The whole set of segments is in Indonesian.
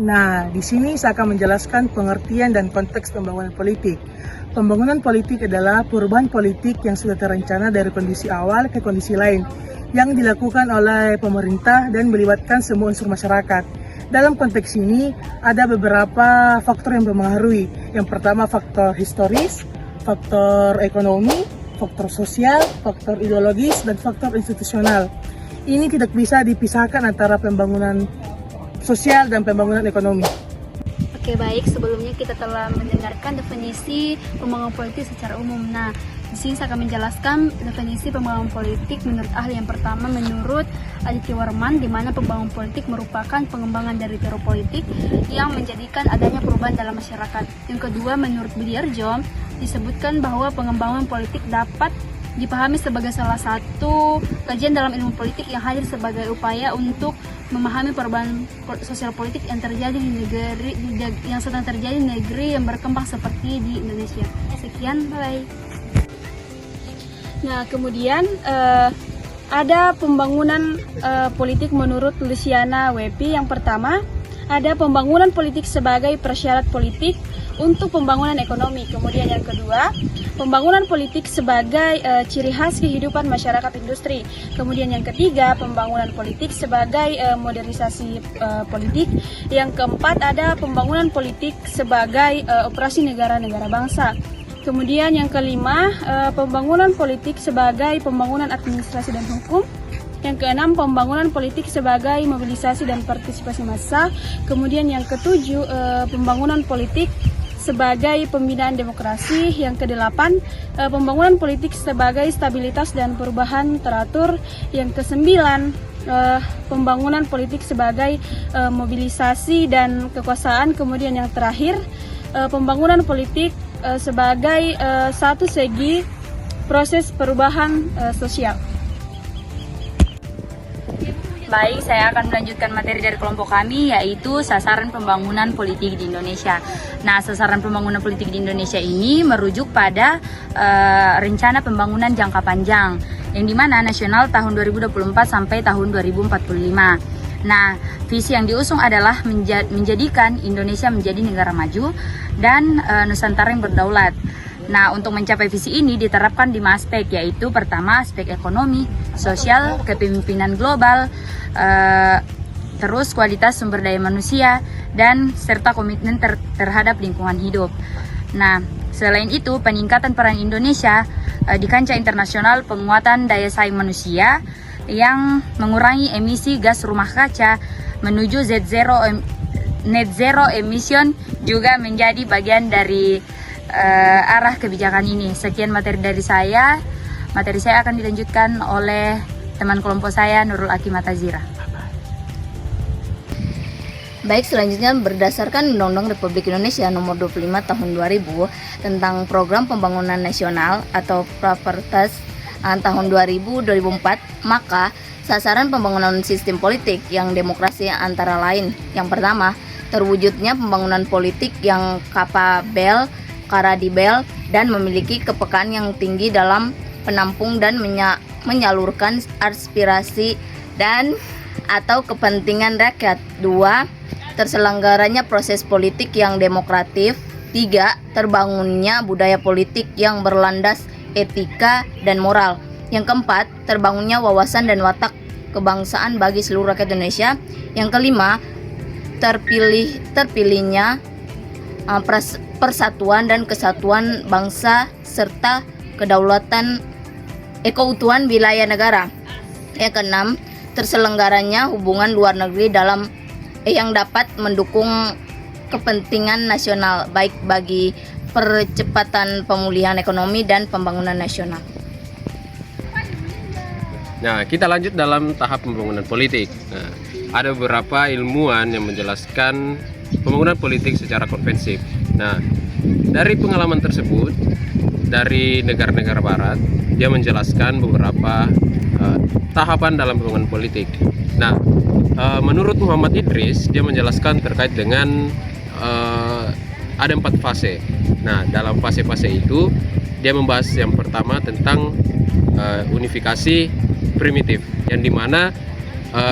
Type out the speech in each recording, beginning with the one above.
Nah, di sini saya akan menjelaskan pengertian dan konteks pembangunan politik. Pembangunan politik adalah perubahan politik yang sudah terencana dari kondisi awal ke kondisi lain, yang dilakukan oleh pemerintah dan melibatkan semua unsur masyarakat. Dalam konteks ini, ada beberapa faktor yang mempengaruhi. Yang pertama, faktor historis, faktor ekonomi, faktor sosial, faktor ideologis, dan faktor institusional. Ini tidak bisa dipisahkan antara pembangunan sosial dan pembangunan ekonomi. Oke, baik. Sebelumnya kita telah mendengarkan definisi pembangunan politik secara umum. Nah, di sini saya akan menjelaskan definisi pembangunan politik menurut ahli. Yang pertama, menurut Aditya Warman, di mana pembangunan politik merupakan pengembangan dari teori politik yang menjadikan adanya perubahan dalam masyarakat. Yang kedua, menurut Budiarjo, disebutkan bahwa pengembangan politik dapat dipahami sebagai salah satu kajian dalam ilmu politik yang hadir sebagai upaya untuk memahami perubahan sosial politik yang terjadi di negeri yang sedang terjadi di negeri yang berkembang seperti di Indonesia. Sekian, bye. Nah, kemudian ada pembangunan politik menurut Luciana Wepi. Yang pertama, ada pembangunan politik sebagai persyarat politik untuk pembangunan ekonomi. Kemudian yang kedua, pembangunan politik sebagai ciri khas kehidupan masyarakat industri. Kemudian yang ketiga, pembangunan politik sebagai modernisasi politik. Yang keempat, ada pembangunan politik sebagai operasi negara-negara bangsa. Kemudian yang kelima, pembangunan politik sebagai pembangunan administrasi dan hukum. Yang keenam, pembangunan politik sebagai mobilisasi dan partisipasi massa. Kemudian yang ketujuh, pembangunan politik sebagai pembinaan demokrasi. Yang kedelapan, pembangunan politik sebagai stabilitas dan perubahan teratur. Yang kesembilan, pembangunan politik sebagai mobilisasi dan kekuasaan. Kemudian yang terakhir, pembangunan politik sebagai satu segi proses perubahan sosial. Baik, saya akan melanjutkan materi dari kelompok kami, yaitu sasaran pembangunan politik di Indonesia. Nah, sasaran pembangunan politik di Indonesia ini merujuk pada rencana pembangunan jangka panjang, yang dimana nasional tahun 2024 sampai tahun 2045. Nah, visi yang diusung adalah menjadikan Indonesia menjadi negara maju dan Nusantara yang berdaulat. Nah, untuk mencapai visi ini diterapkan 5 aspek, yaitu pertama aspek ekonomi, sosial, kepemimpinan global, terus kualitas sumber daya manusia, dan serta komitmen terhadap lingkungan hidup. Nah, selain itu peningkatan peran Indonesia di kancah internasional, penguatan daya saing manusia yang mengurangi emisi gas rumah kaca menuju net zero emission juga menjadi bagian dari arah kebijakan ini. Sekian materi dari saya. Materi saya akan dilanjutkan oleh teman kelompok saya, Nurul Akim Atazira. Baik, selanjutnya berdasarkan Undang-Undang Republik Indonesia Nomor 25 Tahun 2000 tentang Program Pembangunan Nasional atau Prapertas tahun 2000-2004, maka sasaran pembangunan sistem politik yang demokrasi antara lain: yang pertama, terwujudnya pembangunan politik yang kapabel, kredibel, dan memiliki kepekaan yang tinggi dalam penampung dan menyalurkan aspirasi dan atau kepentingan rakyat. 2. Terselenggaranya proses politik yang demokratif. 3. Terbangunnya budaya politik yang berlandas etika dan moral. Yang keempat, terbangunnya wawasan dan watak kebangsaan bagi seluruh rakyat Indonesia. Yang kelima, terpilihnya persatuan dan kesatuan bangsa serta kedaulatan keutuhan wilayah negara. Yang keenam, terselenggaranya hubungan luar negeri dalam yang dapat mendukung kepentingan nasional, baik bagi percepatan pemulihan ekonomi dan pembangunan nasional. Nah, kita lanjut dalam tahap pembangunan politik. Nah, ada beberapa ilmuwan yang menjelaskan pembangunan politik secara konvensif. Nah, dari pengalaman tersebut, dari negara-negara barat, dia menjelaskan beberapa tahapan dalam pembangunan politik. Nah, menurut Muhammad Idris, dia menjelaskan terkait dengan ada 4 fase. Nah, dalam fase-fase itu, dia membahas yang pertama tentang unifikasi primitif, yang dimana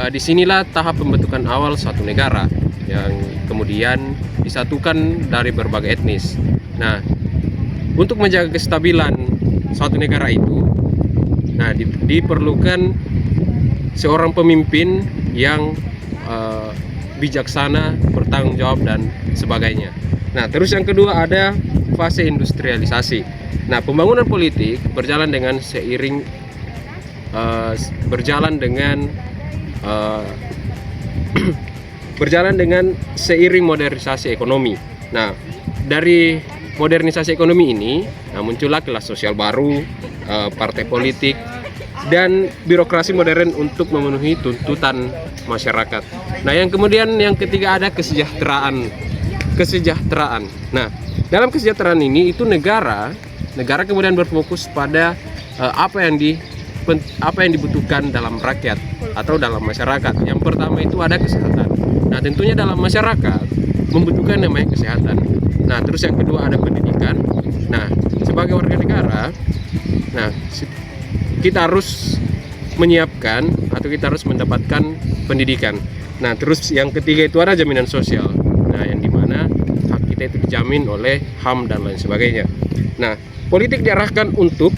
disinilah tahap pembentukan awal suatu negara yang kemudian disatukan dari berbagai etnis. Nah, untuk menjaga kestabilan suatu negara itu, nah diperlukan seorang pemimpin yang bijaksana, bertanggung jawab dan sebagainya. Nah, terus yang kedua ada fase industrialisasi. Nah, pembangunan politik berjalan dengan seiring modernisasi ekonomi. Nah, dari modernisasi ekonomi ini, muncullah kelas sosial baru, partai politik, dan birokrasi modern untuk memenuhi tuntutan masyarakat. Nah, yang ketiga ada kesejahteraan. Nah, dalam kesejahteraan ini itu negara kemudian berfokus pada apa yang dibutuhkan dalam rakyat atau dalam masyarakat. Yang pertama itu ada kesehatan. Nah, tentunya dalam masyarakat membutuhkan namanya kesehatan. Nah, terus yang kedua ada pendidikan. Nah, sebagai warga negara, kita harus menyiapkan atau kita harus mendapatkan pendidikan. Nah, terus yang ketiga itu ada jaminan sosial. Nah, yang dimana hak kita itu dijamin oleh HAM dan lain sebagainya. Nah, politik diarahkan untuk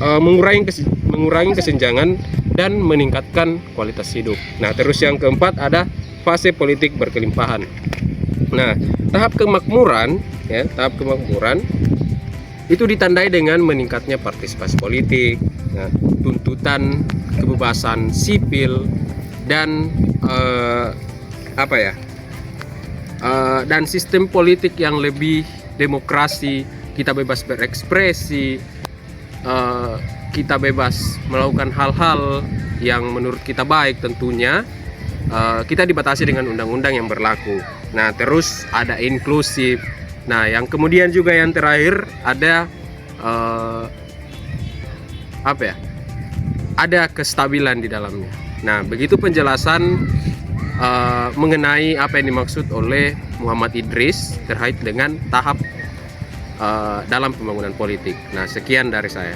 mengurangi kesenjangan dan meningkatkan kualitas hidup. Nah, terus yang keempat ada fase politik berkelimpahan. Nah, tahap kemakmuran itu ditandai dengan meningkatnya partisipasi politik, tuntutan kebebasan sipil dan dan sistem politik yang lebih demokrasi. Kita bebas berekspresi, kita bebas melakukan hal-hal yang menurut kita baik tentunya. Kita dibatasi dengan undang-undang yang berlaku. Nah, terus ada inklusif. Nah, yang kemudian juga yang terakhir ada ada kestabilan di dalamnya. Nah, begitu penjelasan mengenai apa yang dimaksud oleh Muhammad Idris terkait dengan tahap dalam pembangunan politik. Nah, sekian dari saya.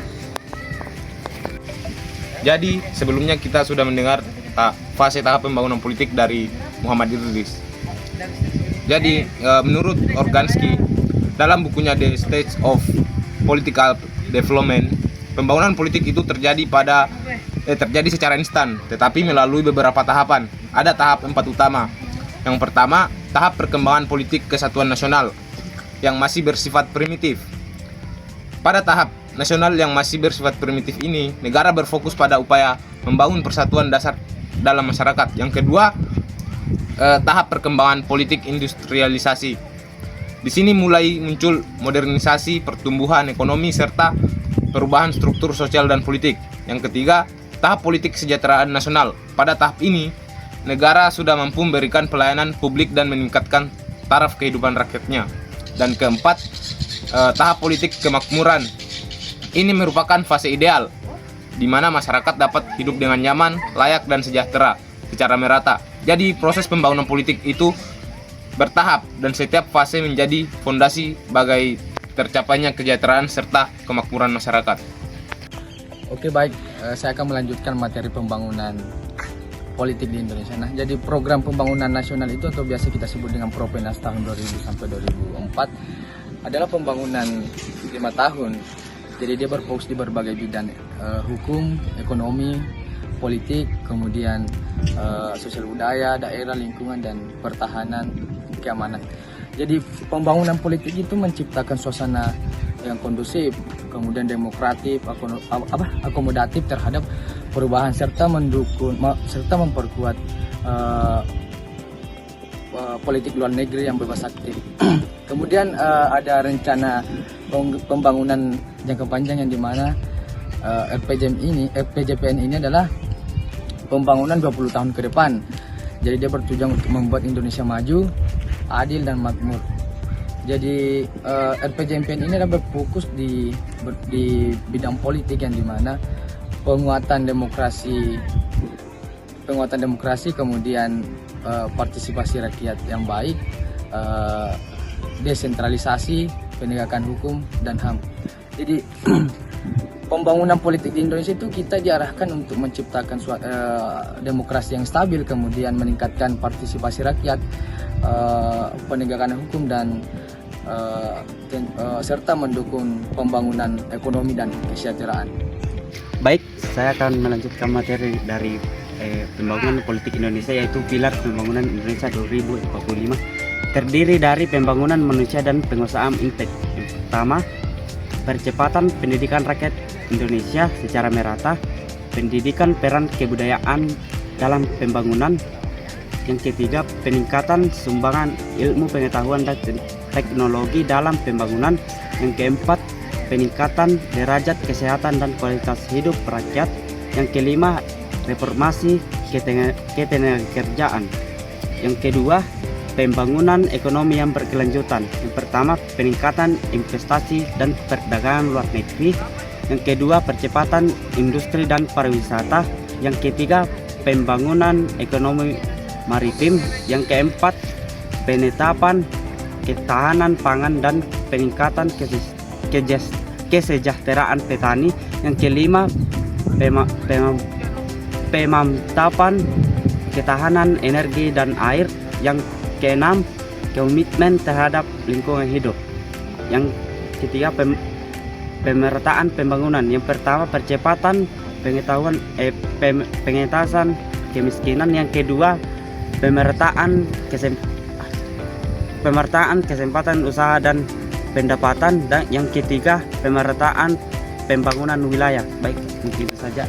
Jadi sebelumnya kita sudah mendengar fase tahap pembangunan politik dari Muhammad Idris. Jadi menurut Organski dalam bukunya The Stage of Political Development, pembangunan politik itu terjadi secara instan, tetapi melalui beberapa tahapan. Ada tahap 4 utama. Yang pertama, tahap perkembangan politik kesatuan nasional yang masih bersifat primitif. Pada tahap nasional yang masih bersifat primitif ini, negara berfokus pada upaya membangun persatuan dasar dalam masyarakat. Yang kedua, tahap perkembangan politik industrialisasi. Di sini mulai muncul modernisasi, pertumbuhan ekonomi, serta perubahan struktur sosial dan politik. Yang ketiga, tahap politik kesejahteraan nasional. Pada tahap ini, negara sudah mampu memberikan pelayanan publik dan meningkatkan taraf kehidupan rakyatnya. Dan keempat, tahap politik kemakmuran. Ini merupakan fase ideal, di mana masyarakat dapat hidup dengan nyaman, layak, dan sejahtera secara merata. Jadi proses pembangunan politik itu bertahap dan setiap fase menjadi fondasi bagi tercapainya kesejahteraan serta kemakmuran masyarakat. Oke, baik, saya akan melanjutkan materi pembangunan politik di Indonesia. Nah, jadi program pembangunan nasional itu atau biasa kita sebut dengan Propenas tahun 2000 sampai 2004 adalah pembangunan 5 tahun. Jadi dia berfokus di berbagai bidang, hukum, ekonomi, politik, kemudian sosial budaya, daerah, lingkungan, dan pertahanan, keamanan. Jadi pembangunan politik itu menciptakan suasana yang kondusif, kemudian demokratif, akomodatif terhadap perubahan serta memperkuat politik luar negeri yang bebas aktif. Kemudian ada rencana pembangunan jangka panjang yang dimana RPJPN ini adalah pembangunan 20 tahun ke depan. Jadi dia bertujuan untuk membuat Indonesia maju, adil dan makmur. Jadi RPJPN ini adalah berfokus di bidang politik yang dimana penguatan demokrasi, kemudian partisipasi rakyat yang baik, desentralisasi, penegakan hukum dan HAM. Jadi pembangunan politik di Indonesia itu kita diarahkan untuk menciptakan demokrasi yang stabil, kemudian meningkatkan partisipasi rakyat, penegakan hukum dan serta mendukung pembangunan ekonomi dan kesejahteraan. Baik, saya akan melanjutkan materi dari pembangunan politik Indonesia, yaitu pilar pembangunan Indonesia 2045, terdiri dari pembangunan manusia dan pengusahaan impact. Yang pertama, percepatan pendidikan rakyat Indonesia secara merata, pendidikan peran kebudayaan dalam pembangunan. Yang ketiga, peningkatan sumbangan ilmu pengetahuan dan teknologi dalam pembangunan. Yang keempat, peningkatan derajat kesehatan dan kualitas hidup rakyat. Yang kelima, reformasi ketenagakerjaan. Yang kedua, pembangunan ekonomi yang berkelanjutan. Yang pertama, peningkatan investasi dan perdagangan luar negeri. Yang kedua, percepatan industri dan pariwisata. Yang ketiga, pembangunan ekonomi maritim. Yang keempat, penetapan ketahanan pangan dan peningkatan kesejahteraan petani. Yang kelima, pemantapan ketahanan energi dan air. Yang keenam, komitmen terhadap lingkungan hidup. Yang ketiga, pemerataan pembangunan. Yang pertama, percepatan pengentasan kemiskinan. Yang kedua, pemerataan kesempatan usaha dan pendapatan. Dan yang ketiga, pemerataan pembangunan wilayah. Baik, mungkin itu saja.